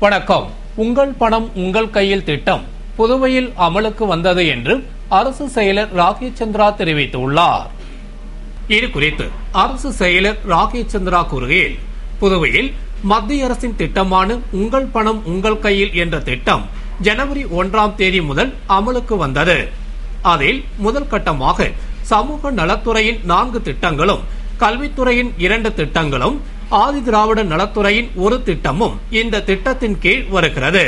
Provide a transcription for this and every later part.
வணக்கம். உங்கள் பணம் உங்கள் கையில் திட்டம் புதுவையில் அமலுக்கு வந்தது என்று அரசு செயலர் ராகேஷ் சந்திரா தெரிவித்துள்ளார். இது குறித்து அரசு செயலர் ராகேஷ் சந்திரா கூறுகையில், புதுவையில் மத்திய அரசின் திட்டமான உங்கள் பணம் உங்கள் கையில் என்ற திட்டம் ஜனவரி 1ஆம் தேதி முதல் அமலுக்கு வந்தது. அதில் முதல் கட்டமாக சமூக நலத்துறையின் 4 திட்டங்களும், கல்வித்துறையின் 2 திட்டங்களும், ஆதி திராவிட நலத்துறையின் 1 திட்டமும் இந்த திட்டத்தின் கீழ் வருகிறது.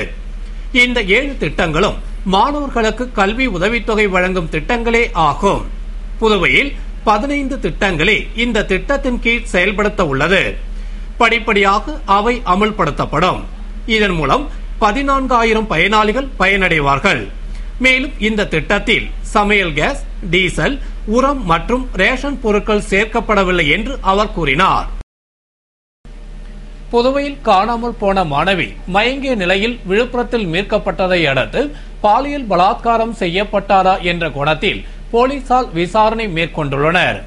இந்த 7 திட்டங்களும் மாணவர்களுக்கு கல்வி உதவித்தொகை வழங்கும் திட்டங்களே ஆகும். புதுவையில் 15 திட்டங்களே இந்த திட்டத்தின் கீழ் செயல்படுத்த உள்ளது. படிப்படியாக அவை அமல்படுத்தப்படும். இதன் மூலம் 14,000 பயனாளிகள் பயனடைவார்கள். மேலும் இந்த திட்டத்தில் சமையல் கேஸ், டீசல், உரம் மற்றும் ரேஷன் பொருட்கள் சேர்க்கப்படவில்லை என்று அவர் கூறினார். புதுவையில் காணாமல் போன மாணவி மயங்கிய நிலையில் விழுப்புரத்தில் மீட்கப்பட்டதை அடுத்து பாலியல் பலாத்காரம் செய்யப்பட்டாரா என்ற கோணத்தில் போலீசார் விசாரணை மேற்கொண்டுள்ளனர்.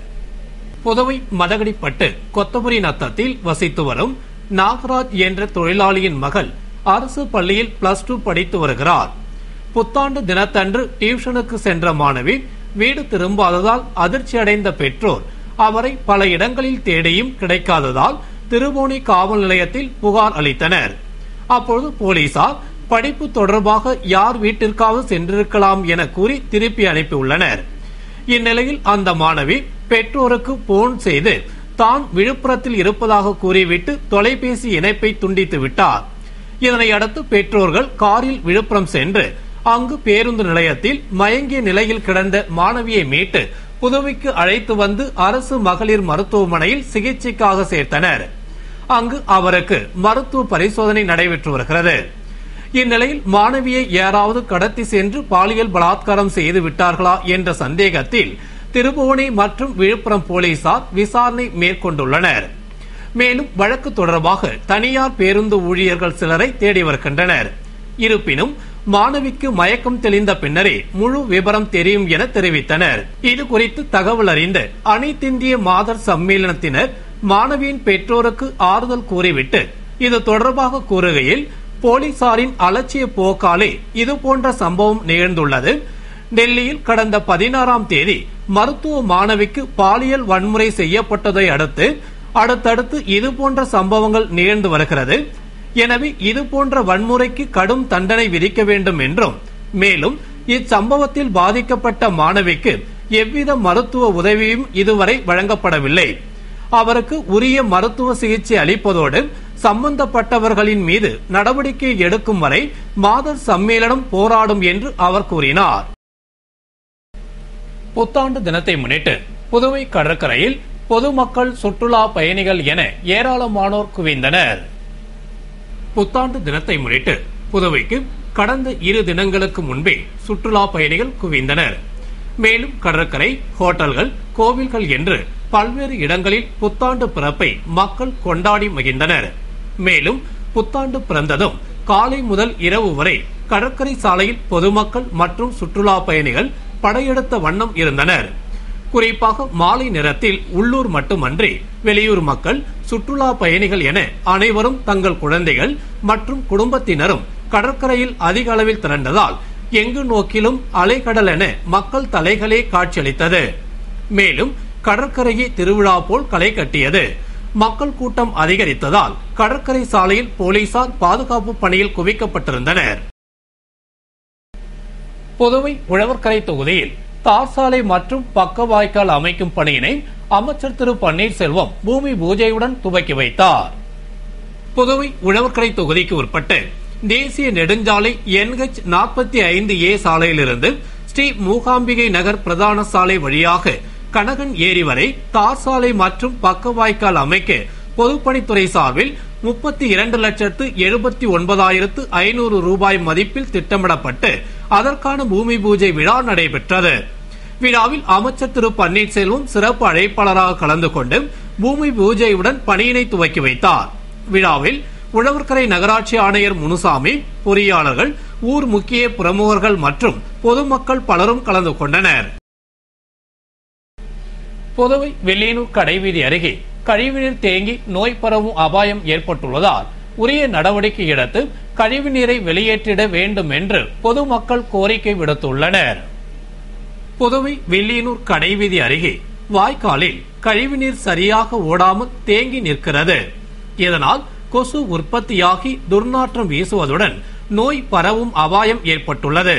புதுவை மதகடிப்பட்டு கொத்தபுரி நத்தத்தில் வசித்து வரும் நாகராஜ் என்ற தொழிலாளியின் மகள் அரசு பள்ளியில் +2 படித்து வருகிறார். புத்தாண்டு தினத்தன்று டியூஷனுக்கு சென்ற மாணவி வீடு திரும்பாததால் அதிர்ச்சியடைந்த பெற்றோர் அவரை பல இடங்களில் தேடியும் கிடைக்காததால் திருபுவனை காவல் நிலையத்தில் புகார் அளித்தனர். அப்பொழுது போலீசார் படிப்பு தொடர்பாக யார் வீட்டிற்காவது சென்றிருக்கலாம் என கூறி திருப்பி அனுப்பியுள்ளனர். இந்நிலையில் அந்த மாணவி பெற்றோருக்கு போன் செய்து தான் விழுப்புரத்தில் இருப்பதாக கூறிவிட்டு தொலைபேசி இணைப்பை துண்டித்து விட்டார். இதனை அடுத்து பெற்றோர்கள் காரில் விழுப்புரம் சென்று அங்கு பேருந்து நிலையத்தில் மயங்கிய நிலையில் கிடந்த மாணவியை மீட்டு புதுவைக்கு அழைத்து வந்து அரசு மகளிர் மருத்துவமனையில் சிகிச்சைக்காக சேர்த்தனர். அங்கு அவருக்கு மருத்துவ பரிசோதனை நடைபெற்று வருகிறது. இந்நிலையில் மாணவியை யாராவது கடத்தி சென்று பாலியல் பலாத்காரம் செய்து விட்டார்களா என்ற சந்தேகத்தில் திருபுவனை மற்றும் விழுப்புரம் போலீசார் விசாரணை மேற்கொண்டுள்ளனர். மேலும் வழக்கு தொடர்பாக தனியார் பேருந்து ஊழியர்கள் சிலரை தேடி வருகின்றனர். இருப்பினும் மாணவிக்கு மயக்கம் தெளிந்த பின்னரே முழு விபரம் தெரியும் என தெரிவித்தனர். இது குறித்து தகவல் அறிந்த அனைத்திந்திய மாதர் சம்மேளனத்தினர் மாணவியின் பெற்றோருக்கு ஆறுதல் கூறிவிட்டு இது தொடர்பாக கூறுகையில், போலீசாரின் அலட்சிய போக்காலே இதுபோன்ற சம்பவம் நிகழ்ந்துள்ளது. டெல்லியில் கடந்த 16ஆம் தேதி மருத்துவ மாணவிக்கு பாலியல் வன்முறை செய்யப்பட்டதை அடுத்தடுத்து இதுபோன்ற சம்பவங்கள் நிகழ்ந்து வருகிறது. எனவே இதுபோன்ற வன்முறைக்கு கடும் தண்டனை விதிக்க வேண்டும் என்றும், மேலும் இச்சம்பவத்தில் பாதிக்கப்பட்ட மாணவிக்கு எவ்வித மருத்துவ உதவியும் இதுவரை வழங்கப்படவில்லை. அவருக்கு உரிய மருத்துவ சிகிச்சை அளிப்பதோடு சம்பந்தப்பட்டவர்களின் மீது நடவடிக்கை எடுக்கும் வரை மாதர் சம்மேளனம் போராடும் என்று அவர் கூறினார். புத்தாண்டு தினத்தை முன்னிட்டு புதுவை கடற்கரையில் பொதுமக்கள், சுற்றுலா பயணிகள் என ஏராளமானோர் குவிந்தனர். புத்தாண்டு தினத்தை முன்னிட்டு புதுவைக்கு கடந்த 2 தினங்களுக்கு முன்பே சுற்றுலா பயணிகள் குவிந்தனர். மேலும் கடற்கரை, ஹோட்டல்கள், கோவில்கள் என்று பல்வேறு இடங்களில் புத்தாண்டு பிறப்பை மக்கள் கொண்டாடி மகிழ்ந்தனர். மேலும் புத்தாண்டு பிறந்ததும் காலை முதல் இரவு வரை கடற்கரை சாலையில் பொதுமக்கள் மற்றும் சுற்றுலா பயணிகள் படையெடுத்த வண்ணம் இருந்தனர். குறிப்பாக மாலை நேரத்தில் உள்ளூர் மட்டுமன்றி வெளியூர் மக்கள், சுற்றுலா பயணிகள் என அனைவரும் தங்கள் குழந்தைகள் மற்றும் குடும்பத்தினரும் கடற்கரையில் அதிக அளவில் திரண்டதால் எங்கு நோக்கிலும் அலைக்கடல் என மக்கள் தலைகளே காட்சியளித்தது. மேலும் கடற்கரையை திருவிழா போல் களை கட்டியது. மக்கள் கூட்டம் அதிகரித்ததால் கடற்கரை சாலையில் போலீசார் பாதுகாப்பு பணியில் குவிக்கப்பட்டிருந்தனர். புதுவை உழவர்கரை தொகுதியில் தார் சாலை மற்றும் பக்க வாய்க்கால் அமைக்கும் பணியினை அமைச்சர் திரு பன்னீர்செல்வம் பூமி பூஜையுடன் துவக்கி வைத்தார். புதுவை உழவர்கரை தொகுதிக்கு உட்பட்ட தேசிய நெடுஞ்சாலை NH 45A சாலையிலிருந்து ஸ்ரீ மூகாம்பிகை நகர் பிரதான சாலை வழியாக கனகன் ஏரி வரை தார் சாலை மற்றும் பக்க வாய்க்கால் அமைக்க பொதுப்பணித்துறை சார்பில் 32,79,500 ரூபாய் மதிப்பில் திட்டமிடப்பட்டு அதற்கான பூமி பூஜை விழா நடைபெற்றது. விழாவில் அமைச்சர் திரு பன்னீர்செல்வம் சிறப்பு அழைப்பாளராக கலந்து கொண்டு பூமி பூஜையுடன் பணியினை துவக்கி வைத்தார். விழாவில் உழவர்கரை நகராட்சி ஆணையர் முனுசாமி, பொறியாளர்கள், ஊர் முக்கிய பிரமுகர்கள் மற்றும் பொதுமக்கள் பலரும் கலந்து கொண்டனர். புதுவை வெள்ளியனூர் கடைவீதி அருகே கழிவுநீர் தேங்கி நோய் பரவும் அபாயம் ஏற்பட்டுள்ளதால் உரிய நடவடிக்கை எடுத்து கழிவுநீரை வெளியேற்றிட வேண்டும் என்று பொதுமக்கள் கோரிக்கை விடுத்துள்ளனர். புதுவை வில்லியனூர் கடைவீதி அருகே வாய்க்காலில் கழிவுநீர் சரியாக ஓடாமல் தேங்கி நிற்கிறது. இதனால் கொசு உற்பத்தியாகி துர்நாற்றம் வீசுவதுடன் நோய் பரவும் அபாயம் ஏற்பட்டுள்ளது.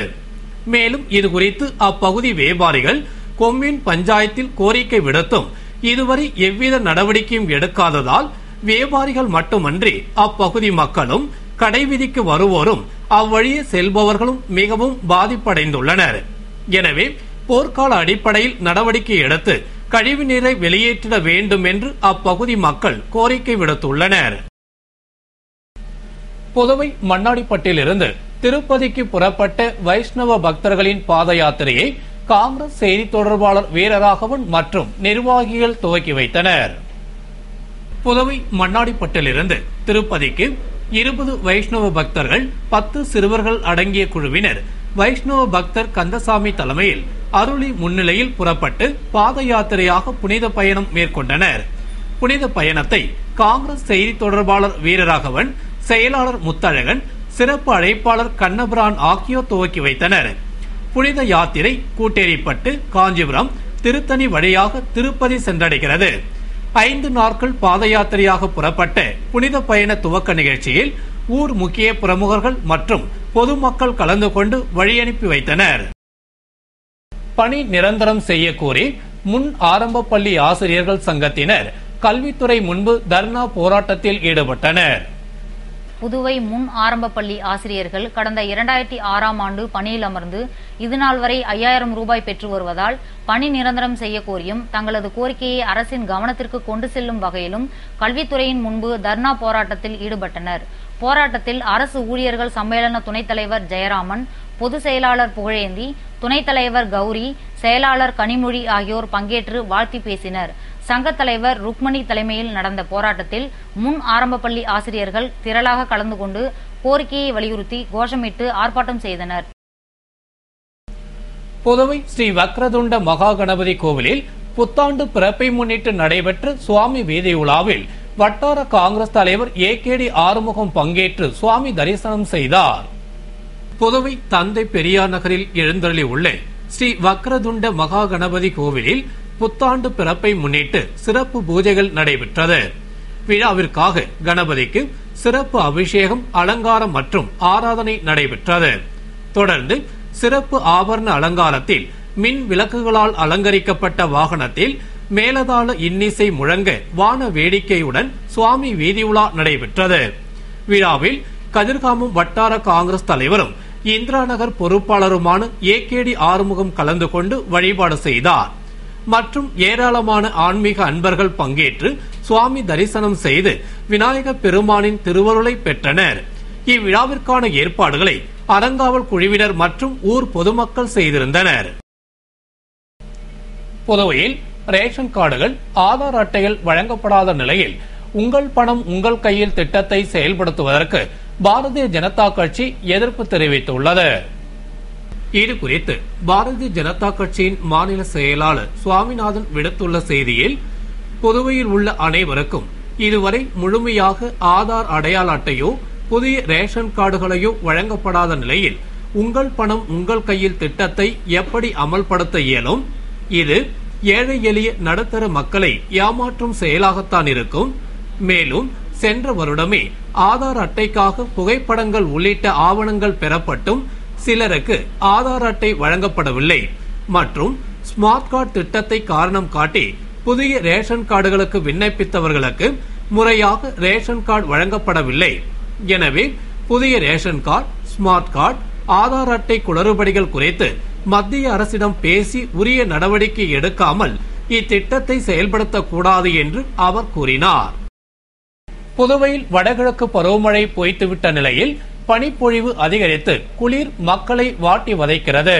மேலும் இதுகுறித்து அப்பகுதி வியாபாரிகள் கொம்யூன் பஞ்சாயத்தில் கோரிக்கை விடுத்தும் இதுவரை எவ்வித நடவடிக்கையும் எடுக்காததால் வியாபாரிகள் மட்டுமன்றி அப்பகுதி மக்களும் கடைவீதிக்கு வருவோரும் அவ்வழியே செல்பவர்களும் மிகவும் பாதிப்படைந்துள்ளனர். எனவே போர்க்கால அடிப்படையில் நடவடிக்கை எடுத்து கழிவுநீரை வெளியேற்றிட வேண்டும் என்று அப்பகுதி மக்கள் கோரிக்கை விடுத்துள்ளனர். புதுவை மண்ணாடிப்பட்டிலிருந்து திருப்பதிக்கு புறப்பட்ட வைஷ்ணவ பக்தர்களின் பாத யாத்திரையை காங்கிரஸ் செய்தி தொடர்பாளர் வீரராகவன் மற்றும் நிர்வாகிகள் துவக்கி வைத்தனர். புதுவை மண்ணாடிப்பட்டிலிருந்து திருப்பதிக்கு 20 வைஷ்ணவ பக்தர்கள் 10 சிறுவர்கள் அடங்கிய குழுவினர் வைஷ்ணவ பக்தர் கந்தசாமி தலைமையில் அருளி முன்னிலையில் புறப்பட்டு பாத யாத்திரையாக புனித பயணம் மேற்கொண்டனர். புனித பயணத்தை காங்கிரஸ் செய்தி தொடர்பாளர் வீரராகவன், செயலாளர் முத்தழகன், சிறப்பு அழைப்பாளர் கண்ணபிரான் ஆகியோர் துவக்கி வைத்தனர். புனித யாத்திரை கூட்டேரிப்பட்டு, காஞ்சிபுரம், திருத்தணி வழியாக திருப்பதி சென்றடைகிறது. 5 நாட்கள் பாத யாத்திரையாக புறப்பட்ட புனித பயண துவக்க நிகழ்ச்சியில் ஊர் முக்கிய பிரமுகர்கள் மற்றும் பொதுமக்கள் கலந்து கொண்டு வழியனுப்பி வைத்தனர். பணி நிரந்தரம் செய்ய கோரி முன் ஆரம்ப பள்ளி ஆசிரியர்கள் சங்கத்தினர் கல்வித்துறை முன்பு தர்ணா போராட்டத்தில் ஈடுபட்டனர். புதுவை முன் ஆரம்ப பள்ளி ஆசிரியர்கள் கடந்த 2006ஆம் ஆண்டு பணியில் அமர்ந்து இதுநாள் வரை 5000 ரூபாய் பெற்று வருவதால் பணி நிரந்தரம் செய்ய கோரியும் தங்களது கோரிக்கையை அரசின் கவனத்திற்கு கொண்டு செல்லும் வகையிலும் கல்வித்துறையின் முன்பு தர்ணா போராட்டத்தில் ஈடுபட்டனர். போராட்டத்தில் அரசு ஊழியர்கள் சம்மேளன துணைத் தலைவர் ஜெயராமன், பொதுச் செயலாளர் புகழேந்தி, துணைத் தலைவர் கௌரி, செயலாளர் கனிமொழி ஆகியோர் பங்கேற்று வாழ்த்தி பேசினர். சங்க தலைவர் ருக்மணி தலைமையில் நடந்த போராட்டத்தில் முன் ஆரம்ப பள்ளி ஆசிரியர்கள் திரளாக கலந்து கொண்டு கோரிக்கையை வலியுறுத்தி கோஷமிட்டு ஆர்ப்பாட்டம் செய்தனர். புதுவை ஸ்ரீ வக்ரதுண்ட மகா கணபதி கோவிலில் புத்தாண்டு பிறப்பை முன்னிட்டு நடைபெற்ற சுவாமி வீதி உலாவில் வட்டார காங்கிரஸ் தலைவர் ஏகேடி ஆறுமுகம் பங்கேற்று சுவாமி தரிசனம் செய்தார். புதுவை தந்தை பெரியார் நகரில் எழுந்தருளி உள்ள ஸ்ரீ வக்ரதுண்ட மகா கணபதி கோவிலில் புத்தாண்டு பிறப்பை முன்னிட்டு சிறப்பு பூஜைகள் நடைபெற்றது. விழாவிற்காக கணபதிக்கு சிறப்பு அபிஷேகம், அலங்காரம் மற்றும் ஆராதனை நடைபெற்றது. தொடர்ந்து சிறப்பு ஆபரண அலங்காரத்தில் மின் விளக்குகளால் அலங்கரிக்கப்பட்ட வாகனத்தில் மேலதாள இன்னிசை முழங்க வான வேடிக்கையுடன் சுவாமி வீதி உலா நடைபெற்றது. விழாவில் கதிர்காமம் வட்டார காங்கிரஸ் தலைவரும் இந்திரா நகர் பொறுப்பாளருமான ஏகேடி ஆறுமுகம் கலந்து கொண்டு வழிபாடு செய்தார். மற்றும் ஏராளமான ஆன்மீக அன்பர்கள் பங்கேற்று சுவாமி தரிசனம் செய்து விநாயக பெருமானின் திருவருளை பெற்றனர். இவ்விழாவிற்கான ஏற்பாடுகளை அறங்காவல் குழுவினர் மற்றும் ஊர் பொதுமக்கள் செய்திருந்தனர். புதுவையில் ரேஷன் கார்டுகள், ஆதார் அட்டைகள் வழங்கப்படாத நிலையில் உங்கள் பணம் உங்கள் கையில் திட்டத்தை செயல்படுத்துவதற்கு பாரதிய ஜனதா கட்சி எதிர்ப்பு தெரிவித்துள்ளது. இது குறித்து பாரதிய ஜனதா கட்சியின் மாநில செயலாளர் சுவாமிநாதன் விடுத்துள்ள செய்தியில், புதுவையில் உள்ள அனைவருக்கும் இதுவரை முழுமையாக ஆதார் அடையாள அட்டையோ புதிய ரேஷன் கார்டுகளையோ வழங்கப்படாத நிலையில் உங்கள் பணம் உங்கள் கையில் திட்டத்தை எப்படி அமல்படுத்த இயலும்? இது ஏழை எளிய நடுத்தர மக்களை ஏமாற்றும் செயலாகத்தான் இருக்கும். மேலும் சென்ற வருடமே ஆதார் அட்டைக்காக புகைப்படங்கள் உள்ளிட்ட ஆவணங்கள் பெறப்பட்டும் சிலருக்கு ஆதார் அட்டை வழங்கப்படவில்லை மற்றும் ஸ்மார்ட் கார்டு திட்டத்தை காரணம் காட்டி புதிய ரேஷன் கார்டுகளுக்கு விண்ணப்பித்தவர்களுக்கு முறையாக ரேஷன் கார்டு வழங்கப்படவில்லை. எனவே புதிய ration card, smart card, Aadhaar அட்டை குளறுபடிகள் குறித்து மத்திய அரசிடம் பேசி உரிய நடவடிக்கை எடுக்காமல் இத்திட்டத்தை செயல்படுத்தக்கூடாது என்று அவர் கூறினார். புதுவையில் வடகிழக்கு பருவமழை பொய்த்துவிட்ட நிலையில் பனிப்பொழிவு அதிகரித்து குளிர் மக்களை வாட்டி வதைக்கிறது.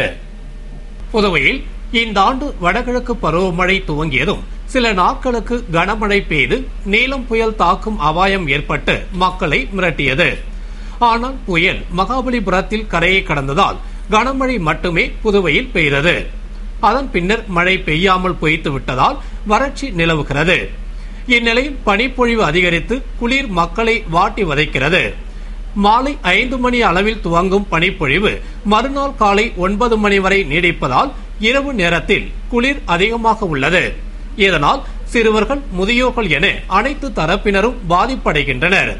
புதுவையில் இந்த ஆண்டு வடகிழக்கு பருவமழை துவங்கியதும் சில நாட்களுக்கு கனமழை பெய்து நீலம் புயல் தாக்கும் அபாயம் ஏற்பட்டு மக்களை மிரட்டியது. ஆனால் புயல் மகாபலிபுரத்தில் கரையை கடந்ததால் கனமழை மட்டுமே புதுவையில் பெய்தது. அதன் பின்னர் மழை பெய்யாமல் பொய்த்து விட்டதால் வறட்சி நிலவுகிறது. இந்நிலையில் பனிப்பொழிவு அதிகரித்து குளிர் மக்களை வாட்டி வதைக்கிறது. மாலை 5 மணி அளவில் துவங்கும் பனிப்பொழிவு மறுநாள் காலை 9 மணி வரை நீடிப்பதால் இரவு நேரத்தில் குளிர் அதிகமாக உள்ளது. இதனால் சிறுவர்கள், முதியோர்கள் என அனைத்து தரப்பினரும் பாதிப்படைகின்றனர்.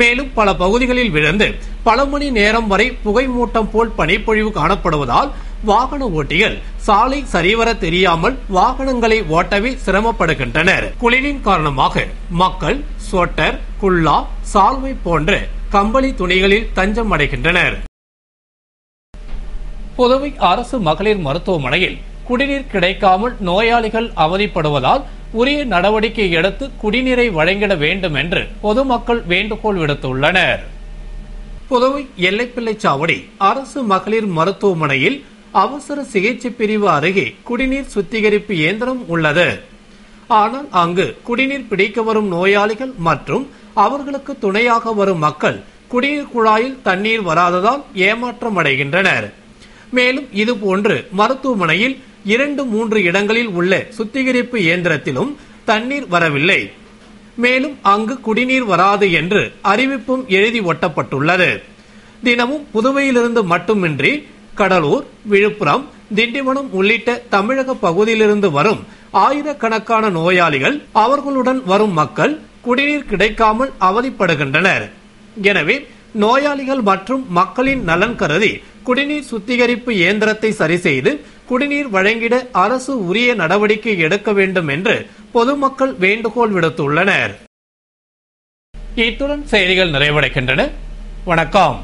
மேலும் பல பகுதிகளில் விழுந்து பல மணி நேரம் வரை புகை மூட்டம் போல் பனிப்பொழிவு காணப்படுவதால் வாகன ஓட்டிகள் சாலை சரிவர தெரியாமல் வாகனங்களை ஓட்டவே சிரமப்படுகின்றனர். குளிரின் காரணமாக மக்கள் ஸ்வெட்டர், குல்லா, சால்வை போன்ற கம்பளி துணிகளில் தஞ்சம் அடைகின்றனர். புதுவை அரசு மகளிர் மருத்துவமனையில் குடிநீர் கிடைக்காமல் நோயாளிகள் அவதிப்படுவதால் உரிய நடவடிக்கை எடுத்து குடிநீரை வழங்கிட வேண்டும் என்று பொதுமக்கள் வேண்டுகோள் விடுத்துள்ளனர். புதுவை எல்லைப்பிள்ளைச்சாவடி அரசு மகளிர் மருத்துவமனையில் அவசர சிகிச்சை பிரிவு அருகே குடிநீர் சுத்திகரிப்பு இயந்திரம் உள்ளது. ஆனால் அங்கு குடிநீர் பிடிக்க வரும் நோயாளிகள் மற்றும் அவர்களுக்கு துணையாக வரும் மக்கள் குடிநீர் குழாயில் தண்ணீர் வராததால் ஏமாற்றம் அடைகின்றனர். மேலும் இதுபோன்று மருத்துவமனையில் 2-3 இடங்களில் உள்ள சுத்திகரிப்பு இயந்திரத்திலும் தண்ணீர் வரவில்லை. மேலும் அங்கு குடிநீர் வராது என்று அறிவிப்பும் எழுதி ஒட்டப்பட்டுள்ளது. தினமும் புதுவையிலிருந்து மட்டுமின்றி கடலூர், விழுப்புரம், திண்டிவனம் உள்ளிட்ட தமிழக பகுதியிலிருந்து வரும் ஆயிரக்கணக்கான நோயாளிகள், அவர்களுடன் வரும் மக்கள் குடிநீர் கிடைக்காமல் அவதிப்படுகின்றனர். எனவே நோயாளிகள் மற்றும் மக்களின் நலன் கருதி குடிநீர் சுத்திகரிப்பு இயந்திரத்தை சரி செய்து குடிநீர் வழங்கிட அரசு உரிய நடவடிக்கை எடுக்க வேண்டும் என்று பொதுமக்கள் வேண்டுகோள் விடுத்துள்ளனர். இத்துடன் செய்திகள் நிறைவடைகின்றன. வணக்கம்.